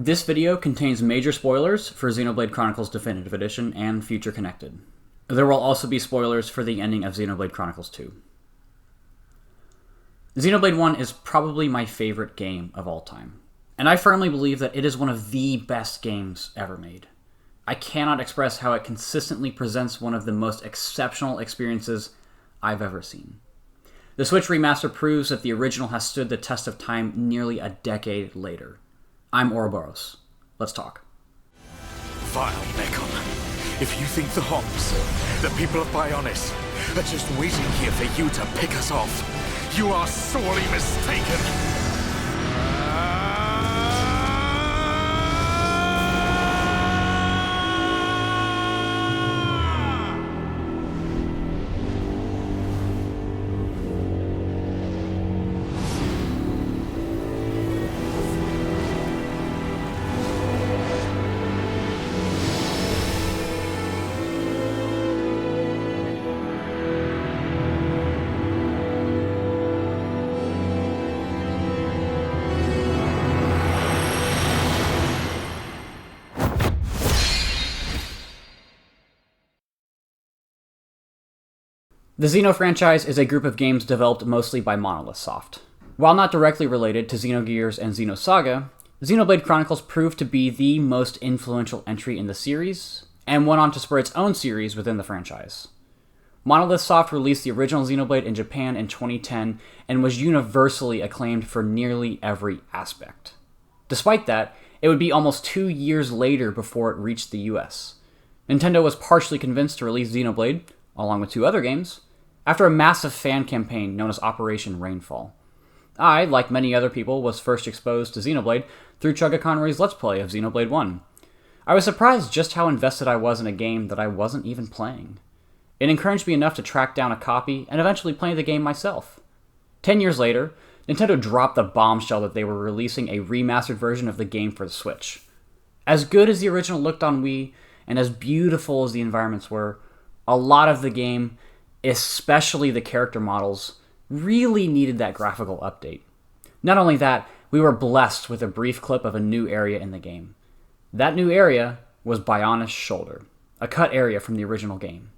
This video contains major spoilers for Xenoblade Chronicles Definitive Edition and Future Connected. There will also be spoilers for the ending of Xenoblade Chronicles 2. Xenoblade 1 is probably my favorite game of all time, and I firmly believe that it is one of the best games ever made. I cannot express how it consistently presents one of the most exceptional experiences I've ever seen. The Switch remaster proves that the original has stood the test of time nearly a decade later. I'm Ouroboros. Let's talk. Vile Mechon. If you think the Homs, the people of Bionis, are just waiting here for you to pick us off, you are sorely mistaken. The Xeno franchise is a group of games developed mostly by Monolith Soft. While not directly related to Xenogears and Xenosaga, Xenoblade Chronicles proved to be the most influential entry in the series, and went on to spur its own series within the franchise. Monolith Soft released the original Xenoblade in Japan in 2010 and was universally acclaimed for nearly every aspect. Despite that, it would be almost 2 years later before it reached the US. Nintendo was partially convinced to release Xenoblade, along with 2 other games, after a massive fan campaign known as Operation Rainfall. I, like many other people, was first exposed to Xenoblade through Chugga Conroy's Let's Play of Xenoblade 1. I was surprised just how invested I was in a game that I wasn't even playing. It encouraged me enough to track down a copy and eventually play the game myself. 10 years later, Nintendo dropped the bombshell that they were releasing a remastered version of the game for the Switch. As good as the original looked on Wii, and as beautiful as the environments were, a lot of the game, especially the character models, really needed that graphical update. Not only that, we were blessed with a brief clip of a new area in the game. That new area was Bionis Shoulder, a cut area from the original game.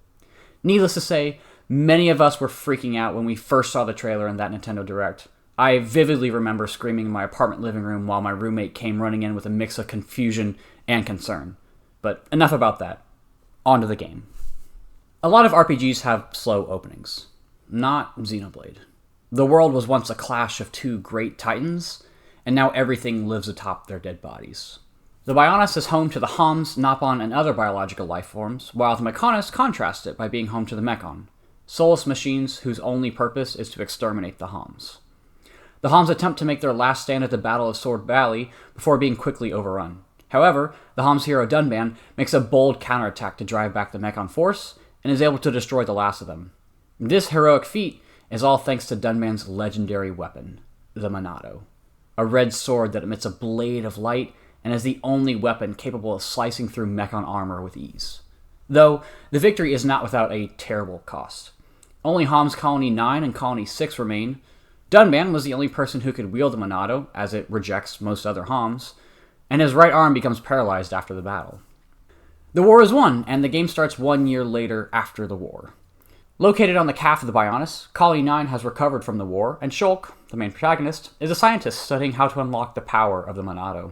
Needless to say, many of us were freaking out when we first saw the trailer in that Nintendo Direct. I vividly remember screaming in my apartment living room while my roommate came running in with a mix of confusion and concern. But enough about that. On to the game. A lot of RPGs have slow openings. Not Xenoblade. The world was once a clash of 2 great titans, and now everything lives atop their dead bodies. The Bionis is home to the Homs, Napon, and other biological life forms, while the Mechonis contrast it by being home to the Mechon, soulless machines whose only purpose is to exterminate the Homs. The Homs attempt to make their last stand at the Battle of Sword Valley before being quickly overrun. However, the Homs hero Dunban makes a bold counterattack to drive back the Mechon force, and is able to destroy the last of them. This heroic feat is all thanks to Dunban's legendary weapon, the Monado, a red sword that emits a blade of light and is the only weapon capable of slicing through Mechon armor with ease. Though, the victory is not without a terrible cost. Only Homs Colony 9 and Colony 6 remain. Dunban was the only person who could wield the Monado, as it rejects most other Homs, and his right arm becomes paralyzed after the battle. The war is won, and the game starts 1 year later after the war. Located on the calf of the Bionis, Colony 9 has recovered from the war, and Shulk, the main protagonist, is a scientist studying how to unlock the power of the Monado.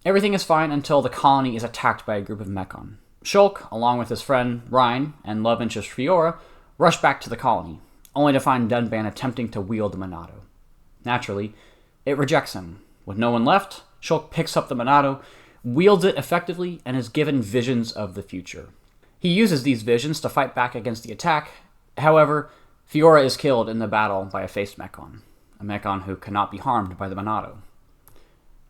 Everything is fine until the colony is attacked by a group of Mechon. Shulk, along with his friend Rhine and love interest Fiora, rush back to the colony, only to find Dunban attempting to wield the Monado. Naturally, it rejects him. With no one left, Shulk picks up the Monado, wields it effectively, and is given visions of the future. He uses these visions to fight back against the attack. However, Fiora is killed in the battle by a Faced Mechon, a Mechon who cannot be harmed by the Monado.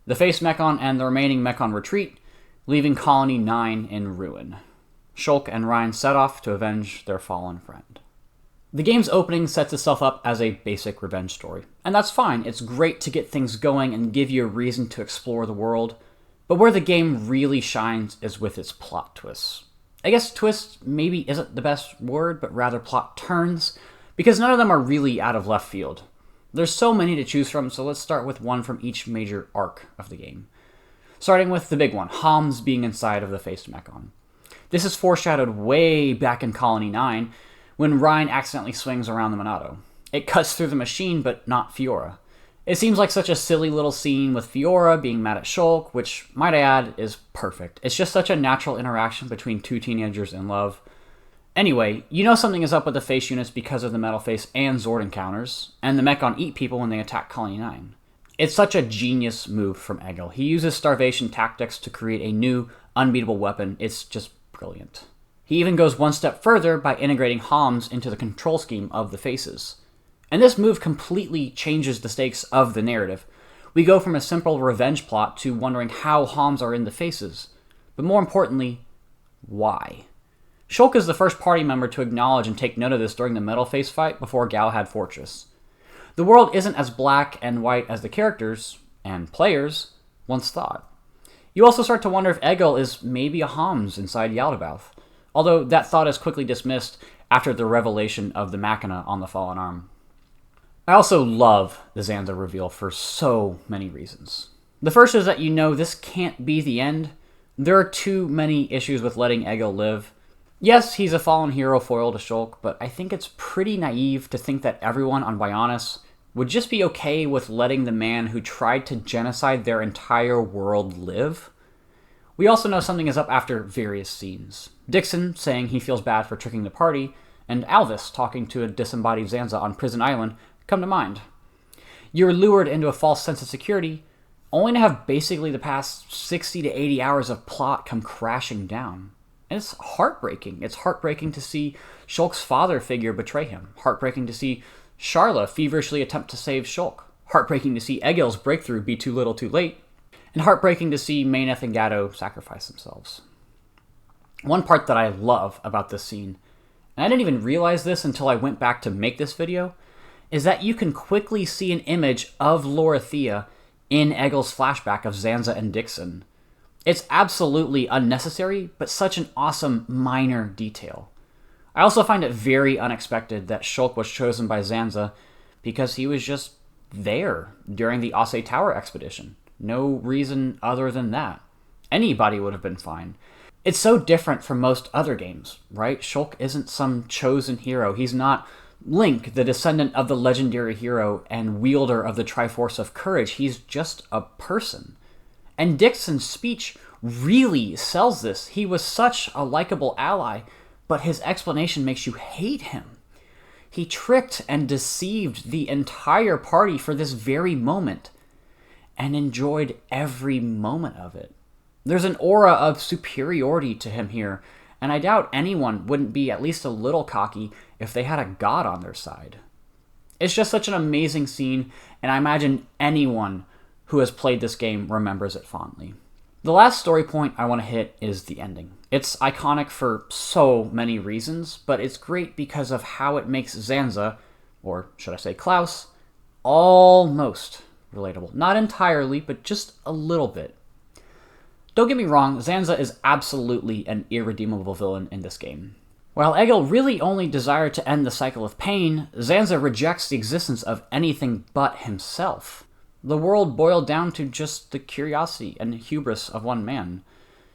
The Faced Mechon and the remaining Mechon retreat, leaving Colony 9 in ruin. Shulk and Rhine set off to avenge their fallen friend. The game's opening sets itself up as a basic revenge story, and that's fine. It's great to get things going and give you a reason to explore the world. But where the game really shines is with its plot twists. I guess twist maybe isn't the best word, but rather plot turns, because none of them are really out of left field. There's so many to choose from, so let's start with one from each major arc of the game. starting with the big one, Homs being inside of the faced Mechon. This is foreshadowed way back in Colony 9, when Ryan accidentally swings around the Monado. It cuts through the machine, but not Fiora. It seems like such a silly little scene with Fiora being mad at Shulk, which, might I add, is perfect. It's just such a natural interaction between two teenagers in love. Anyway, you know something is up with the face units because of the Metal Face and Zord encounters, and the Mechon eat people when they attack Colony 9. It's such a genius move from Egil. He uses starvation tactics to create a new, unbeatable weapon. It's just brilliant. He even goes one step further by integrating Homs into the control scheme of the faces. And this move completely changes the stakes of the narrative. We go from a simple revenge plot to wondering how Homs are in the faces. But more importantly, why? Shulk is the first party member to acknowledge and take note of this during the Metal Face fight before Galahad Fortress. The world isn't as black and white as the characters, and players, once thought. You also start to wonder if Egil is maybe a Homs inside Yaldabaoth, although that thought is quickly dismissed after the revelation of the Machina on the Fallen Arm. I also love the Zanza reveal for so many reasons. The first is that you know this can't be the end. There are too many issues with letting Egil live. Yes, he's a fallen hero foil to Shulk, but I think it's pretty naive to think that everyone on Bionis would just be okay with letting the man who tried to genocide their entire world live. We also know something is up after various scenes. Dixon saying he feels bad for tricking the party, and Alvis talking to a disembodied Zanza on Prison Island come to mind. You're lured into a false sense of security, only to have basically the past 60 to 80 hours of plot come crashing down. And it's heartbreaking. It's heartbreaking to see Shulk's father figure betray him. Heartbreaking to see Sharla feverishly attempt to save Shulk. Heartbreaking to see Egil's breakthrough be too little too late. And heartbreaking to see Mayneth and Gatto sacrifice themselves. One part that I love about this scene, and I didn't even realize this until I went back to make this video, is that you can quickly see an image of Lorithia in Egil's flashback of Zanza and Dixon. It's absolutely unnecessary, but such an awesome minor detail. I also find it very unexpected that Shulk was chosen by Zanza because he was just there during the Ase Tower expedition. No reason other than that. Anybody would have been fine. It's so different from most other games, right? Shulk isn't some chosen hero. He's not Link, the descendant of the legendary hero and wielder of the Triforce of Courage. He's just a person. And Dixon's speech really sells this. He was such a likable ally, but his explanation makes you hate him. He tricked and deceived the entire party for this very moment, and enjoyed every moment of it. There's an aura of superiority to him here, and I doubt anyone wouldn't be at least a little cocky if they had a god on their side. It's just such an amazing scene, and I imagine anyone who has played this game remembers it fondly. The last story point I want to hit is the ending. It's iconic for so many reasons, but it's great because of how it makes Zanza, or should I say Klaus, almost relatable. Not entirely, but just a little bit. Don't get me wrong, Zanza is absolutely an irredeemable villain in this game. While Egil really only desired to end the cycle of pain, Zanza rejects the existence of anything but himself. The world boiled down to just the curiosity and hubris of one man.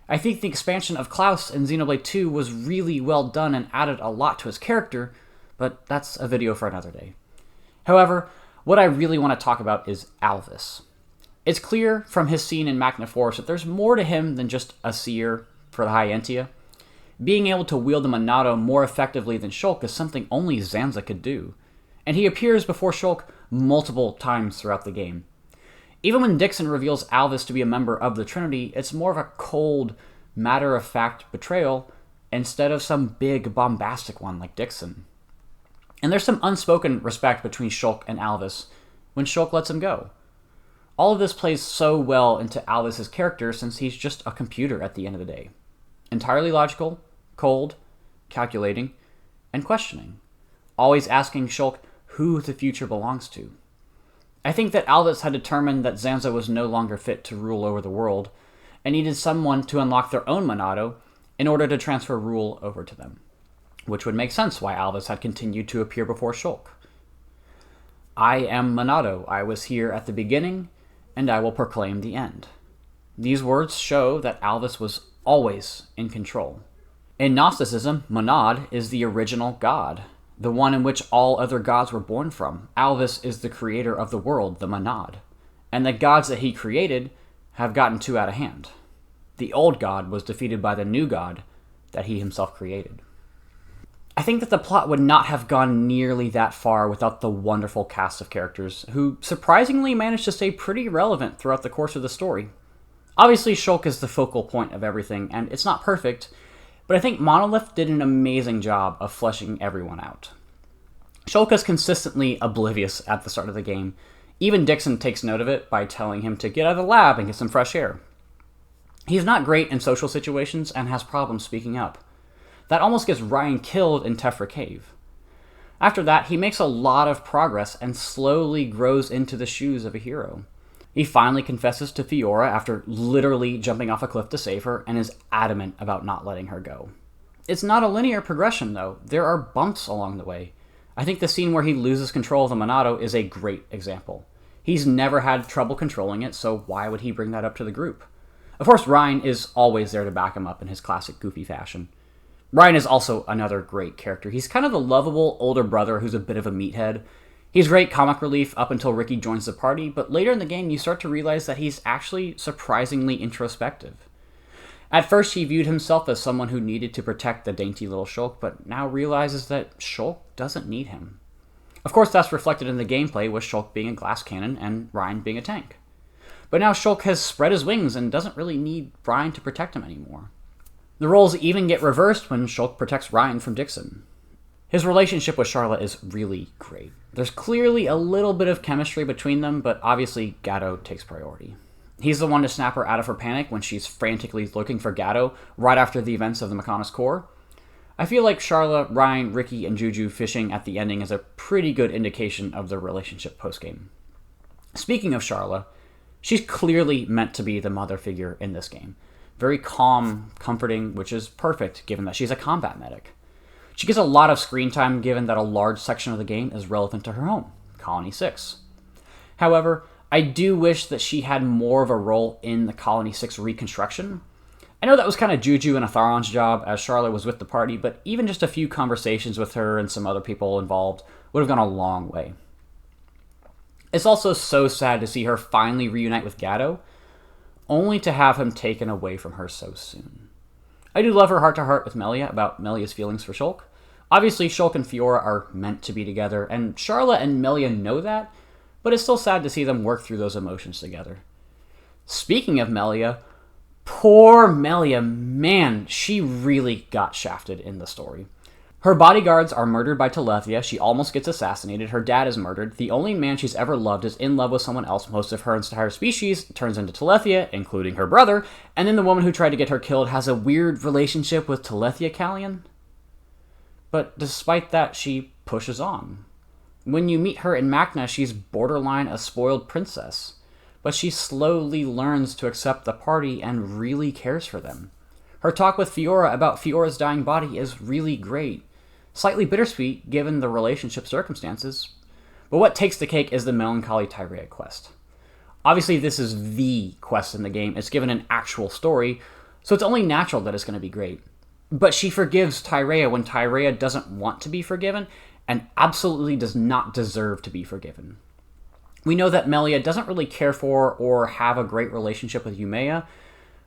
I think the expansion of Klaus in Xenoblade 2 was really well done and added a lot to his character, but that's a video for another day. However, what I really want to talk about is Alvis. It's clear from his scene in Magna Force that there's more to him than just a seer for the High Entia. Being able to wield the Monado more effectively than Shulk is something only Zanza could do, and he appears before Shulk multiple times throughout the game. Even when Dixon reveals Alvis to be a member of the Trinity, it's more of a cold, matter-of-fact betrayal instead of some big, bombastic one like Dixon. And there's some unspoken respect between Shulk and Alvis when Shulk lets him go. All of this plays so well into Alvis' character since he's just a computer at the end of the day. Entirely logical, cold, calculating, and questioning. Always asking Shulk who the future belongs to. I think that Alvis had determined that Zanza was no longer fit to rule over the world, and needed someone to unlock their own Monado in order to transfer rule over to them. Which would make sense why Alvis had continued to appear before Shulk. I am Monado. I was here at the beginning, and I will proclaim the end. These words show that Alvis was always in control. In Gnosticism, Monad is the original god, the one in which all other gods were born from. Alvis is the creator of the world, the Monad, and the gods that he created have gotten too out of hand. The old god was defeated by the new god that he himself created. I think that the plot would not have gone nearly that far without the wonderful cast of characters, who surprisingly managed to stay pretty relevant throughout the course of the story. Obviously, Shulk is the focal point of everything, and it's not perfect, but I think Monolith did an amazing job of fleshing everyone out. Shulk is consistently oblivious at the start of the game. Even Dixon takes note of it by telling him to get out of the lab and get some fresh air. He's not great in social situations and has problems speaking up. That almost gets Ryan killed in Tephra Cave. After that, he makes a lot of progress and slowly grows into the shoes of a hero. He finally confesses to Fiora after literally jumping off a cliff to save her and is adamant about not letting her go. It's not a linear progression, though. There are bumps along the way. I think the scene where he loses control of the Monado is a great example. He's never had trouble controlling it, so why would he bring that up to the group? Of course, Ryan is always there to back him up in his classic goofy fashion. Ryan is also another great character. He's kind of the lovable older brother who's a bit of a meathead. He's great comic relief up until Ricky joins the party, but later in the game you start to realize that he's actually surprisingly introspective. At first he viewed himself as someone who needed to protect the dainty little Shulk, but now realizes that Shulk doesn't need him. Of course that's reflected in the gameplay, with Shulk being a glass cannon and Ryan being a tank. But now Shulk has spread his wings and doesn't really need Ryan to protect him anymore. The roles even get reversed when Shulk protects Ryan from Dixon. His relationship with Charlotte is really great. There's clearly a little bit of chemistry between them, but obviously Gatto takes priority. He's the one to snap her out of her panic when she's frantically looking for Gatto right after the events of the Mechonis Core. I feel like Charlotte, Ryan, Ricky, and Juju fishing at the ending is a pretty good indication of their relationship postgame. Speaking of Charlotte, she's clearly meant to be the mother figure in this game. Very calm, comforting, which is perfect given that she's a combat medic. She gets a lot of screen time given that a large section of the game is relevant to her home, Colony 6. However, I do wish that she had more of a role in the Colony 6 reconstruction. I know that was kind of Juju and Atharon's job as Charlotte was with the party, but even just a few conversations with her and some other people involved would have gone a long way. It's also so sad to see her finally reunite with Gatto, only to have him taken away from her so soon. I do love her heart-to-heart with Melia about Melia's feelings for Shulk. Obviously, Shulk and Fiora are meant to be together, and Charlotte and Melia know that, but it's still sad to see them work through those emotions together. Speaking of Melia, poor Melia, man, she really got shafted in the story. Her bodyguards are murdered by Telethia, she almost gets assassinated, her dad is murdered, the only man she's ever loved is in love with someone else, most of her entire species turns into Telethia, including her brother, and then the woman who tried to get her killed has a weird relationship with Telethia Callion. But despite that, she pushes on. When you meet her in Macna, she's borderline a spoiled princess, but she slowly learns to accept the party and really cares for them. Her talk with Fiora about Fiora's dying body is really great. Slightly bittersweet, given the relationship circumstances. But what takes the cake is the Melancholy Tyrea quest. Obviously, this is the quest in the game. It's given an actual story, so it's only natural that it's going to be great. But she forgives Tyrea when Tyrea doesn't want to be forgiven, and absolutely does not deserve to be forgiven. We know that Melia doesn't really care for or have a great relationship with Yumea,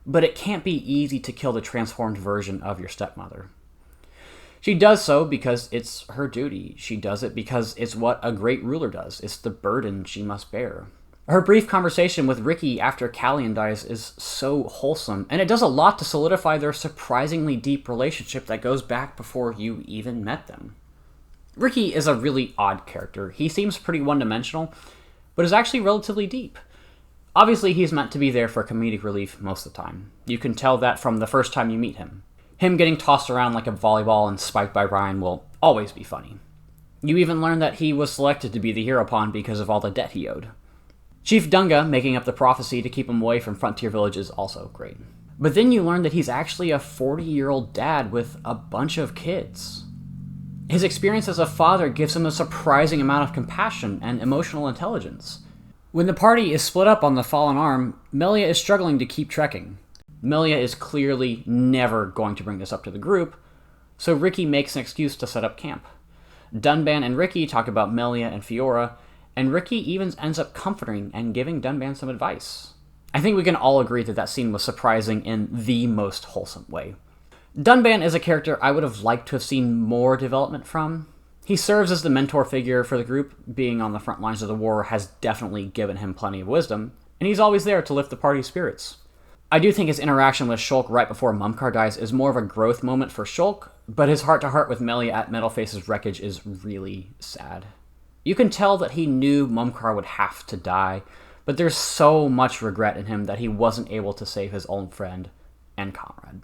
but it can't be easy to kill the transformed version of your stepmother. She does so because it's her duty. She does it because it's what a great ruler does. It's the burden she must bear. Her brief conversation with Ricky after Callion dies is so wholesome, and it does a lot to solidify their surprisingly deep relationship that goes back before you even met them. Ricky is a really odd character. He seems pretty one-dimensional, but is actually relatively deep. Obviously, he's meant to be there for comedic relief most of the time. You can tell that from the first time you meet him. Him getting tossed around like a volleyball and spiked by Ryan will always be funny. You even learn that he was selected to be the hero pawn because of all the debt he owed. Chief Dunga making up the prophecy to keep him away from Frontier Village is also great. But then you learn that he's actually a 40-year-old dad with a bunch of kids. His experience as a father gives him a surprising amount of compassion and emotional intelligence. When the party is split up on the fallen arm, Melia is struggling to keep trekking. Melia is clearly never going to bring this up to the group, so Ricky makes an excuse to set up camp. Dunban and Ricky talk about Melia and Fiora, and Ricky even ends up comforting and giving Dunban some advice. I think we can all agree that that scene was surprising in the most wholesome way. Dunban is a character I would have liked to have seen more development from. He serves as the mentor figure for the group, being on the front lines of the war has definitely given him plenty of wisdom, and he's always there to lift the party's spirits. I do think his interaction with Shulk right before Mumkar dies is more of a growth moment for Shulk, but his heart-to-heart with Melia at Metalface's wreckage is really sad. You can tell that he knew Mumkar would have to die, but there's so much regret in him that he wasn't able to save his old friend and comrade.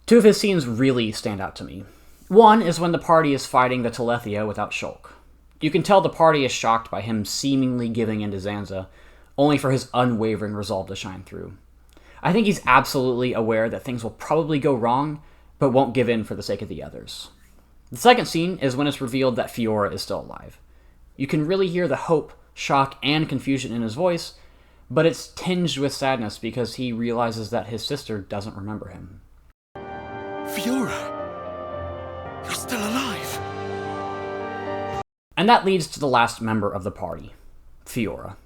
Two of his scenes really stand out to me. One is when the party is fighting the Telethia without Shulk. You can tell the party is shocked by him seemingly giving in to Zanza, only for his unwavering resolve to shine through. I think he's absolutely aware that things will probably go wrong, but won't give in for the sake of the others. The second scene is when it's revealed that Fiora is still alive. You can really hear the hope, shock, and confusion in his voice, but it's tinged with sadness because he realizes that his sister doesn't remember him. Fiora! You're still alive! And that leads to the last member of the party, Fiora.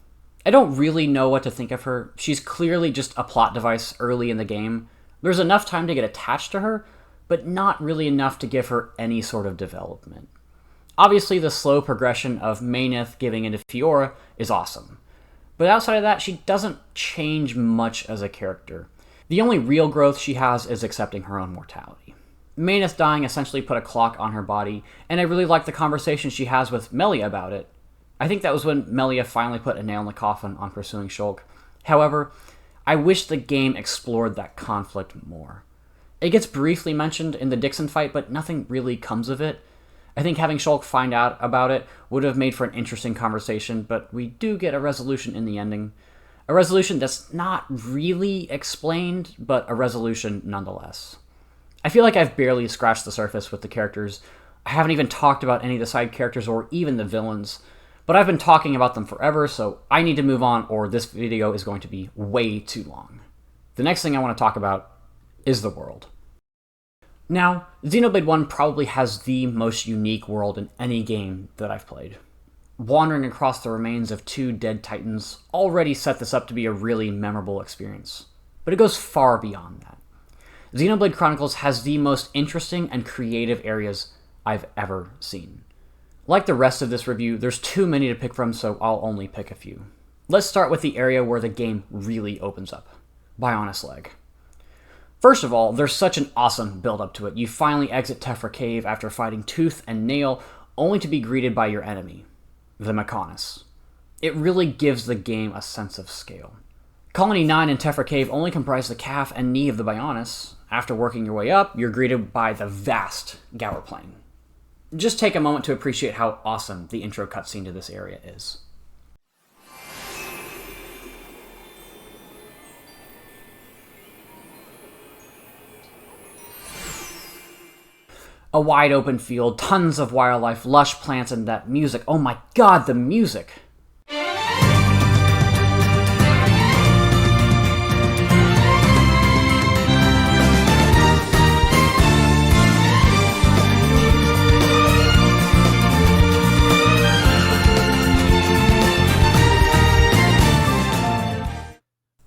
I don't really know what to think of her. She's clearly just a plot device early in the game. There's enough time to get attached to her, but not really enough to give her any sort of development. Obviously, the slow progression of Mayneth giving into Fiora is awesome. But outside of that, she doesn't change much as a character. The only real growth she has is accepting her own mortality. Mayneth dying essentially put a clock on her body, and I really like the conversation she has with Melia about it. I think that was when Melia finally put a nail in the coffin on pursuing Shulk. However, I wish the game explored that conflict more. It gets briefly mentioned in the Dixon fight, but nothing really comes of it. I think having Shulk find out about it would have made for an interesting conversation, but we do get a resolution in the ending. A resolution that's not really explained, but a resolution nonetheless. I feel like I've barely scratched the surface with the characters. I haven't even talked about any of the side characters or even the villains, but I've been talking about them forever, so I need to move on or this video is going to be way too long. The next thing I want to talk about is the world. Now, Xenoblade 1 probably has the most unique world in any game that I've played. Wandering across the remains of two dead titans already set this up to be a really memorable experience, but it goes far beyond that. Xenoblade Chronicles has the most interesting and creative areas I've ever seen. Like the rest of this review, there's too many to pick from, so I'll only pick a few. Let's start with the area where the game really opens up, Bionis Leg. First of all, there's such an awesome build-up to it. You finally exit Tephra Cave after fighting Tooth and Nail, only to be greeted by your enemy, the Mechonis. It really gives the game a sense of scale. Colony 9 and Tephra Cave only comprise the calf and knee of the Bionis. After working your way up, you're greeted by the vast Gower Plain. Just take a moment to appreciate how awesome the intro cutscene to this area is. A wide open field, tons of wildlife, lush plants, and that music. Oh my god, the music!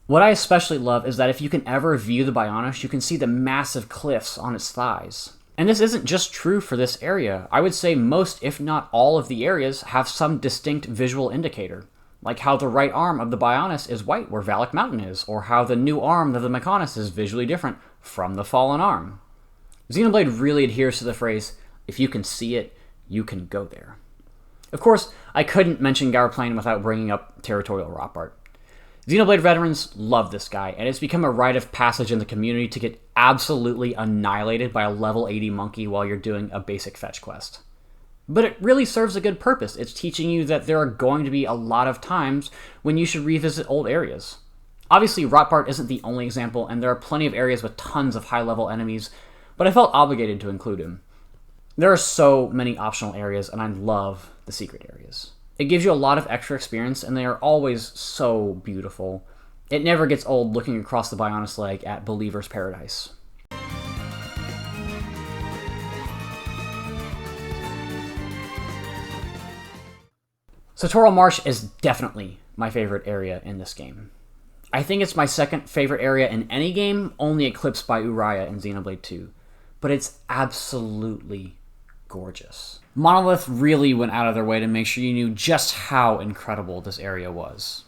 What I especially love is that if you can ever view the Bionis, you can see the massive cliffs on its thighs. And this isn't just true for this area. I would say most, if not all, of the areas have some distinct visual indicator, like how the right arm of the Bionis is white where Valak Mountain is, or how the new arm of the Mechonis is visually different from the fallen arm. Xenoblade really adheres to the phrase, if you can see it, you can go there. Of course, I couldn't mention Gower Plain without bringing up Territorial Rotbart. Xenoblade veterans love this guy, and it's become a rite of passage in the community to get absolutely annihilated by a level 80 monkey while you're doing a basic fetch quest. But it really serves a good purpose. It's teaching you that there are going to be a lot of times when you should revisit old areas. Obviously, Rotbart isn't the only example, and there are plenty of areas with tons of high-level enemies, but I felt obligated to include him. There are so many optional areas, and I love the secret areas. It gives you a lot of extra experience, and they are always so beautiful. It never gets old looking across the Bionis Lake at Believer's Paradise. Satoral Marsh is definitely my favorite area in this game. I think it's my second favorite area in any game, only eclipsed by Uriah in Xenoblade 2. But it's absolutely gorgeous. Monolith really went out of their way to make sure you knew just how incredible this area was.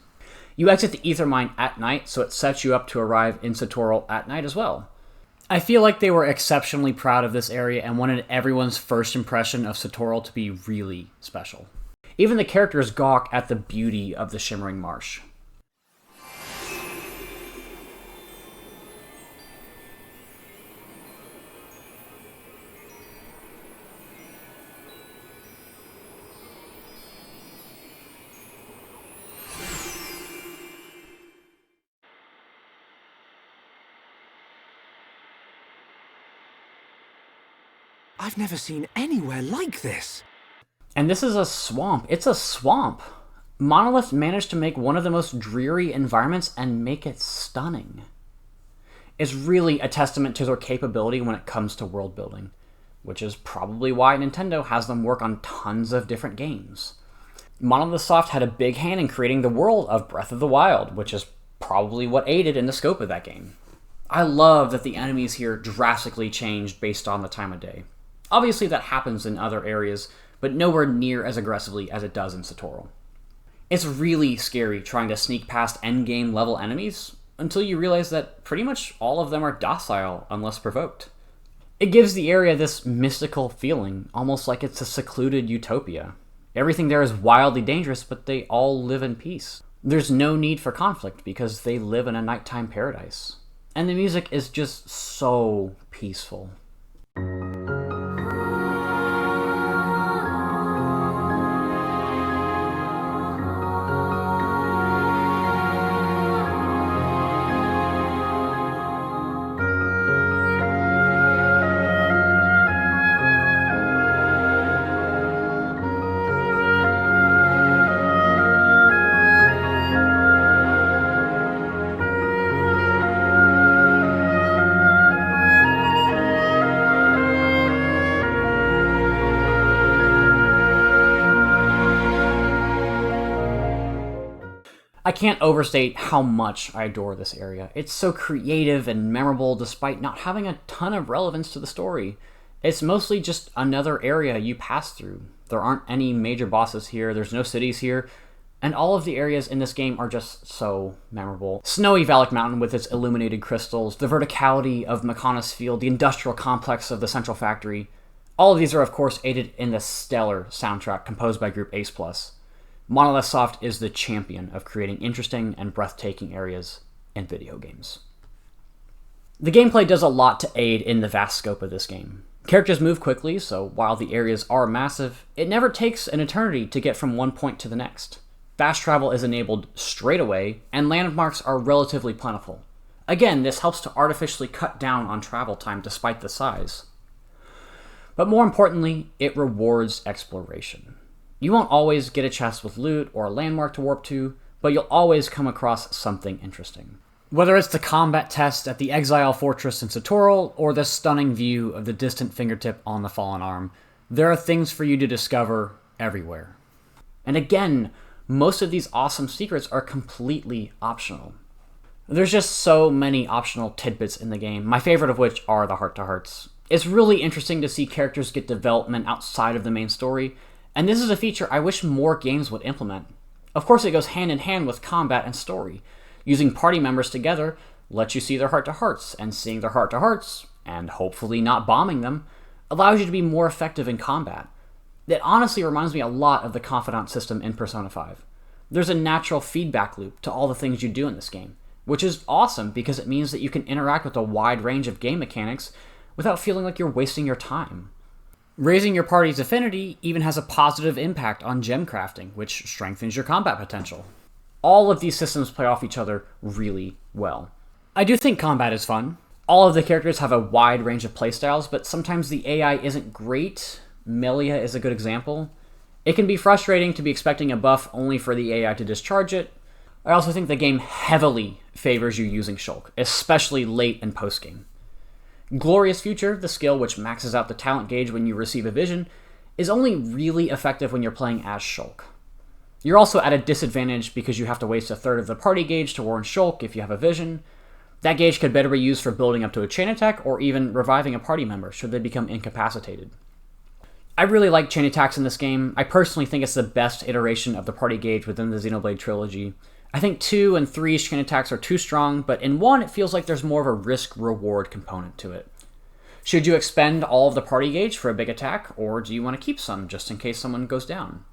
You exit the Ether Mine at night, so it sets you up to arrive in Satoral at night as well. I feel like they were exceptionally proud of this area and wanted everyone's first impression of Satoral to be really special. Even the characters gawk at the beauty of the Shimmering Marsh. I've never seen anywhere like this. And this is a swamp. It's a swamp. Monolith managed to make one of the most dreary environments and make it stunning. It's really a testament to their capability when it comes to world building, which is probably why Nintendo has them work on tons of different games. Monolith Soft had a big hand in creating the world of Breath of the Wild, which is probably what aided in the scope of that game. I love that the enemies here drastically changed based on the time of day. Obviously that happens in other areas, but nowhere near as aggressively as it does in Satoral. It's really scary trying to sneak past endgame level enemies until you realize that pretty much all of them are docile unless provoked. It gives the area this mystical feeling, almost like it's a secluded utopia. Everything there is wildly dangerous, but they all live in peace. There's no need for conflict because they live in a nighttime paradise. And the music is just so peaceful. I can't overstate how much I adore this area. It's so creative and memorable despite not having a ton of relevance to the story. It's mostly just another area you pass through. There aren't any major bosses here, there's no cities here, and all of the areas in this game are just so memorable. Snowy Valak Mountain with its illuminated crystals, the verticality of Mechonis Field, the industrial complex of the Central Factory. All of these are of course aided in the stellar soundtrack composed by Group Ace Plus. Monolith Soft is the champion of creating interesting and breathtaking areas in video games. The gameplay does a lot to aid in the vast scope of this game. Characters move quickly, so while the areas are massive, it never takes an eternity to get from one point to the next. Fast travel is enabled straight away, and landmarks are relatively plentiful. Again, this helps to artificially cut down on travel time despite the size. But more importantly, it rewards exploration. You won't always get a chest with loot or a landmark to warp to, but you'll always come across something interesting. Whether it's the combat test at the Exile Fortress in Satoral, or the stunning view of the distant fingertip on the Fallen Arm, there are things for you to discover everywhere. And again, most of these awesome secrets are completely optional. There's just so many optional tidbits in the game, my favorite of which are the heart-to-hearts. It's really interesting to see characters get development outside of the main story, and this is a feature I wish more games would implement. Of course, it goes hand in hand with combat and story. Using party members together lets you see their heart-to-hearts, and seeing their heart-to-hearts, and hopefully not bombing them, allows you to be more effective in combat. It honestly reminds me a lot of the Confidant system in Persona 5. There's a natural feedback loop to all the things you do in this game, which is awesome because it means that you can interact with a wide range of game mechanics without feeling like you're wasting your time. Raising your party's affinity even has a positive impact on gem crafting, which strengthens your combat potential. All of these systems play off each other really well. I do think combat is fun. All of the characters have a wide range of playstyles, but sometimes the AI isn't great. Melia is a good example. It can be frustrating to be expecting a buff only for the AI to discharge it. I also think the game heavily favors you using Shulk, especially late and post-game. Glorious Future, the skill which maxes out the talent gauge when you receive a vision, is only really effective when you're playing as Shulk. You're also at a disadvantage because you have to waste a third of the party gauge to warn Shulk if you have a vision. That gauge could better be used for building up to a chain attack or even reviving a party member should they become incapacitated. I really like chain attacks in this game. I personally think it's the best iteration of the party gauge within the Xenoblade trilogy. I think 2 and 3's chain attacks are too strong, but in 1 it feels like there's more of a risk-reward component to it. Should you expend all of the party gauge for a big attack, or do you want to keep some just in case someone goes down?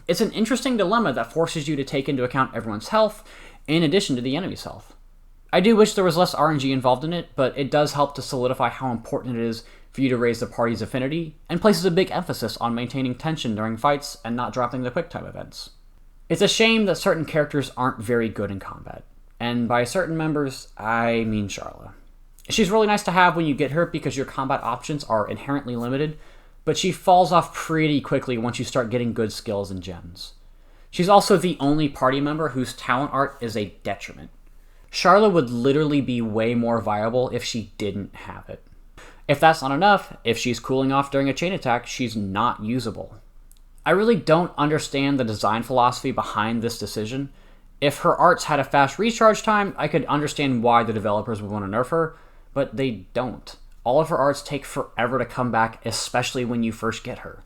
It's an interesting dilemma that forces you to take into account everyone's health, in addition to the enemy's health. I do wish there was less RNG involved in it, but it does help to solidify how important it is for you to raise the party's affinity, and places a big emphasis on maintaining tension during fights and not dropping the quicktime events. It's a shame that certain characters aren't very good in combat, and by certain members, I mean Charla. She's really nice to have when you get her because your combat options are inherently limited, but she falls off pretty quickly once you start getting good skills and gems. She's also the only party member whose talent art is a detriment. Charla would literally be way more viable if she didn't have it. If that's not enough, if she's cooling off during a chain attack, she's not usable. I really don't understand the design philosophy behind this decision. If her arts had a fast recharge time, I could understand why the developers would want to nerf her, but they don't. All of her arts take forever to come back, especially when you first get her.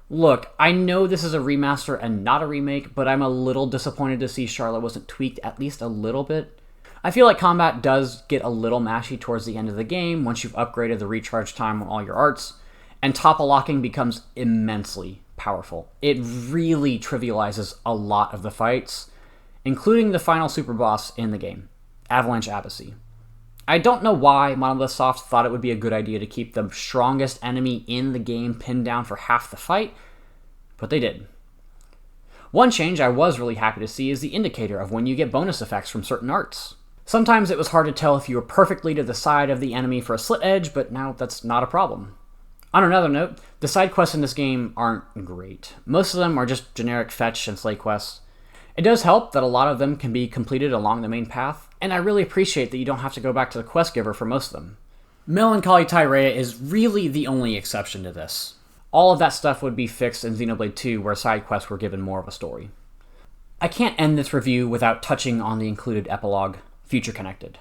Look, I know this is a remaster and not a remake, but I'm a little disappointed to see Charlotte wasn't tweaked at least a little bit. I feel like combat does get a little mashy towards the end of the game once you've upgraded the recharge time on all your arts, and topple locking becomes immensely powerful. It really trivializes a lot of the fights, including the final super boss in the game, Avalanche Abyssy. I don't know why Monolith Soft thought it would be a good idea to keep the strongest enemy in the game pinned down for half the fight, but they did. One change I was really happy to see is the indicator of when you get bonus effects from certain arts. Sometimes it was hard to tell if you were perfectly to the side of the enemy for a slit edge, but now that's not a problem. On another note, the side quests in this game aren't great. Most of them are just generic fetch and slay quests. It does help that a lot of them can be completed along the main path, and I really appreciate that you don't have to go back to the quest giver for most of them. Melancholy Tyrea is really the only exception to this. All of that stuff would be fixed in Xenoblade 2, where side quests were given more of a story. I can't end this review without touching on the included epilogue, Future Connected.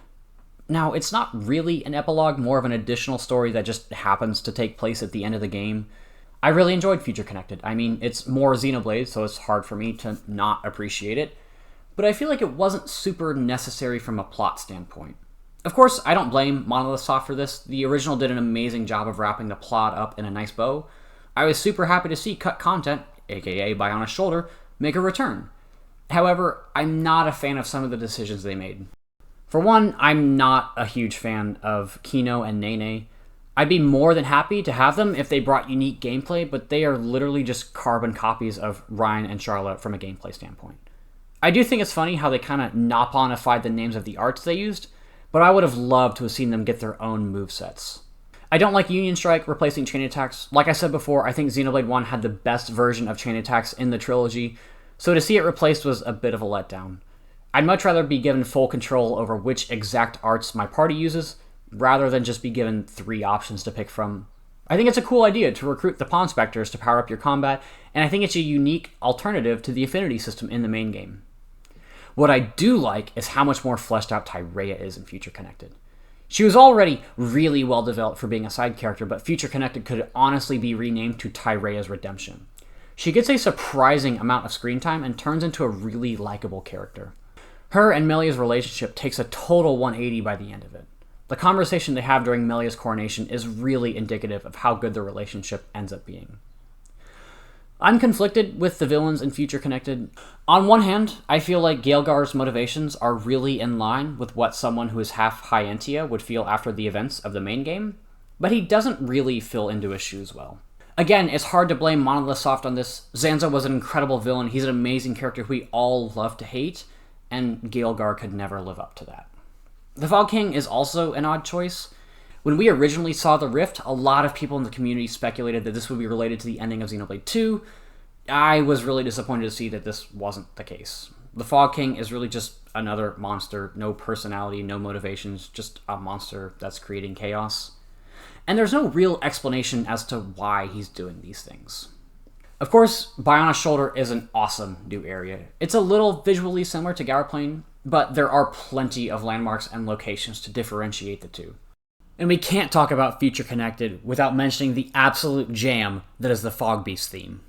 Now, it's not really an epilogue, more of an additional story that just happens to take place at the end of the game. I really enjoyed Future Connected. I mean, it's more Xenoblade, so it's hard for me to not appreciate it, but I feel like it wasn't super necessary from a plot standpoint. Of course, I don't blame Monolith Soft for this. The original did an amazing job of wrapping the plot up in a nice bow. I was super happy to see cut content, aka Bionis Shoulder, make a return. However, I'm not a fan of some of the decisions they made. For one, I'm not a huge fan of Kino and Nene. I'd be more than happy to have them if they brought unique gameplay, but they are literally just carbon copies of Ryan and Charlotte from a gameplay standpoint. I do think it's funny how they kind of Noponified the names of the arts they used, but I would have loved to have seen them get their own movesets. I don't like Union Strike replacing chain attacks. Like I said before, I think Xenoblade 1 had the best version of chain attacks in the trilogy, so to see it replaced was a bit of a letdown. I'd much rather be given full control over which exact arts my party uses, rather than just be given 3 options to pick from. I think it's a cool idea to recruit the Pawn Specters to power up your combat, and I think it's a unique alternative to the affinity system in the main game. What I do like is how much more fleshed out Tyrea is in Future Connected. She was already really well developed for being a side character, but Future Connected could honestly be renamed to Tyrea's Redemption. She gets a surprising amount of screen time and turns into a really likable character. Her and Melia's relationship takes a total 180 by the end of it. The conversation they have during Melia's coronation is really indicative of how good the relationship ends up being. I'm conflicted with the villains in Future Connected. On one hand, I feel like Gaelgar's motivations are really in line with what someone who is half Hyentia would feel after the events of the main game, but he doesn't really fill into his shoes well. Again, it's hard to blame Monolith Soft on this. Zanza was an incredible villain, he's an amazing character who we all love to hate, and Gaelgar could never live up to that. The Fog King is also an odd choice. When we originally saw the Rift, a lot of people in the community speculated that this would be related to the ending of Xenoblade 2, I was really disappointed to see that this wasn't the case. The Fog King is really just another monster, no personality, no motivations, just a monster that's creating chaos. And there's no real explanation as to why he's doing these things. Of course, Biana's Shoulder is an awesome new area. It's a little visually similar to Gower Plain, but there are plenty of landmarks and locations to differentiate the two. And we can't talk about Future Connected without mentioning the absolute jam that is the Fog Beast theme.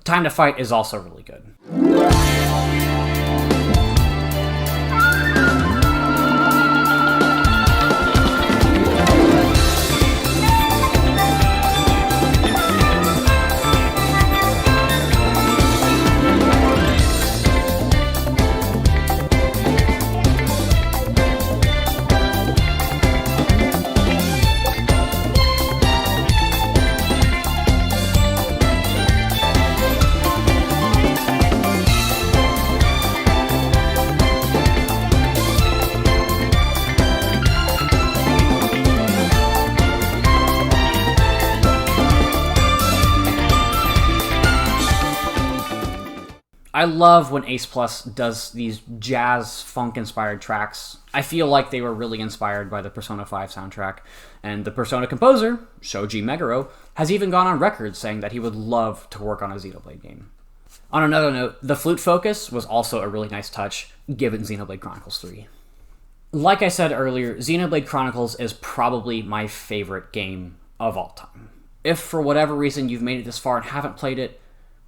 Time to Fight is also really good. I love when Ace Plus does these jazz funk-inspired tracks. I feel like they were really inspired by the Persona 5 soundtrack, and the Persona composer, Shoji Meguro, has even gone on record saying that he would love to work on a Xenoblade game. On another note, the flute focus was also a really nice touch, given Xenoblade Chronicles 3. Like I said earlier, Xenoblade Chronicles is probably my favorite game of all time. If for whatever reason you've made it this far and haven't played it,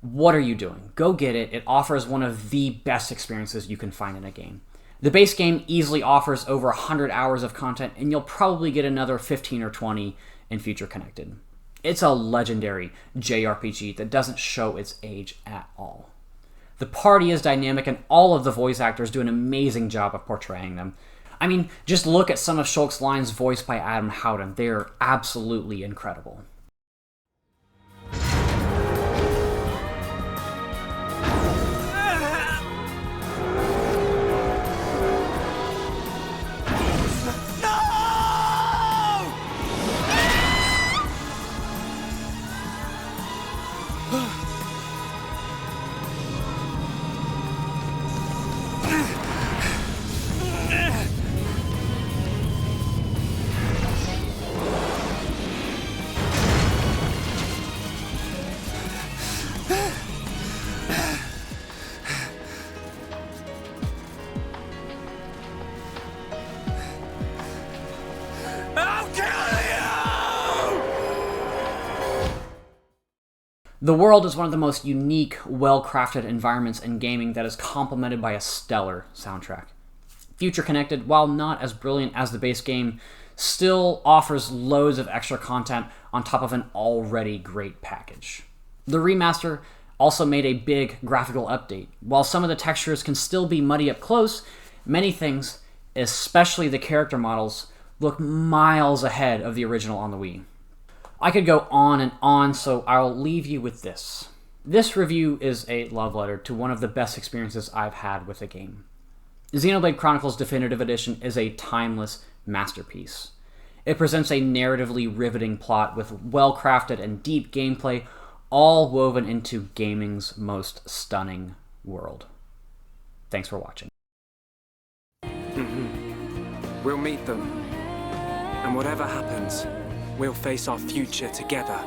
what are you doing? Go get it. It offers one of the best experiences you can find in a game. The base game easily offers over 100 hours of content, and you'll probably get another 15 or 20 in Future Connected. It's a legendary JRPG that doesn't show its age at all. The party is dynamic, and all of the voice actors do an amazing job of portraying them. I mean, just look at some of Shulk's lines voiced by Adam Howden. They're absolutely incredible. The world is one of the most unique, well-crafted environments in gaming that is complemented by a stellar soundtrack. Future Connected, while not as brilliant as the base game, still offers loads of extra content on top of an already great package. The remaster also made a big graphical update. While some of the textures can still be muddy up close, many things, especially the character models, look miles ahead of the original on the Wii. I could go on and on, so I'll leave you with this. This review is a love letter to one of the best experiences I've had with a game. Xenoblade Chronicles Definitive Edition is a timeless masterpiece. It presents a narratively riveting plot with well-crafted and deep gameplay, all woven into gaming's most stunning world. Thanks for watching. We'll meet them. And whatever happens, we'll face our future together.